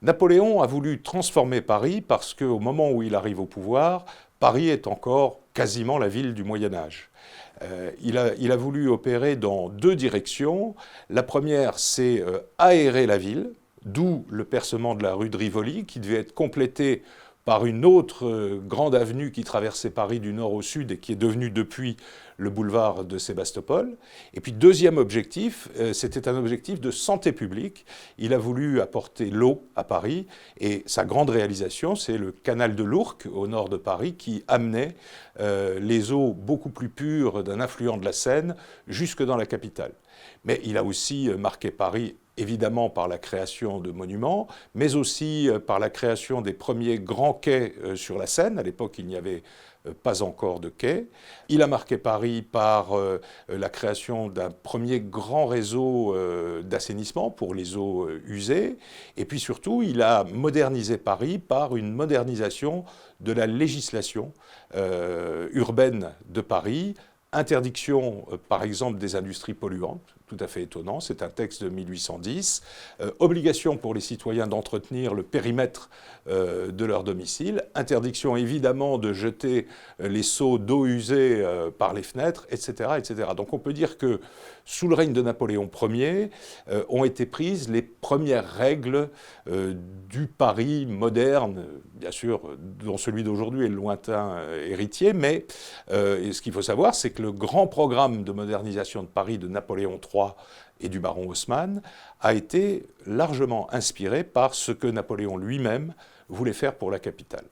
Napoléon a voulu transformer Paris parce qu'au moment où il arrive au pouvoir, Paris est encore quasiment la ville du Moyen-Âge. Il a voulu opérer dans deux directions. La première, c'est aérer la ville, d'où le percement de la rue de Rivoli, qui devait être complété par une autre grande avenue qui traversait Paris du nord au sud et qui est devenue depuis le boulevard de Sébastopol. Et puis deuxième objectif, c'était un objectif de santé publique. Il a voulu apporter l'eau à Paris et sa grande réalisation, c'est le canal de l'Ourcq au nord de Paris qui amenait les eaux beaucoup plus pures d'un affluent de la Seine jusque dans la capitale. Mais il a aussi marqué Paris évidemment par la création de monuments, mais aussi par la création des premiers grands quais sur la Seine. À l'époque, il n'y avait pas encore de quais. Il a marqué Paris par la création d'un premier grand réseau d'assainissement pour les eaux usées. Et puis surtout, il a modernisé Paris par une modernisation de la législation urbaine de Paris. Interdiction, par exemple, des industries polluantes, tout à fait étonnant, c'est un texte de 1810. Obligation pour les citoyens d'entretenir le périmètre de leur domicile. Interdiction, évidemment, de jeter les seaux d'eau usée par les fenêtres, etc., etc. Donc on peut dire que sous le règne de Napoléon Ier, ont été prises les premières règles du Paris moderne, bien sûr, dont celui d'aujourd'hui est le lointain héritier, mais ce qu'il faut savoir, c'est que le grand programme de modernisation de Paris de Napoléon III et du baron Haussmann a été largement inspiré par ce que Napoléon lui-même voulait faire pour la capitale.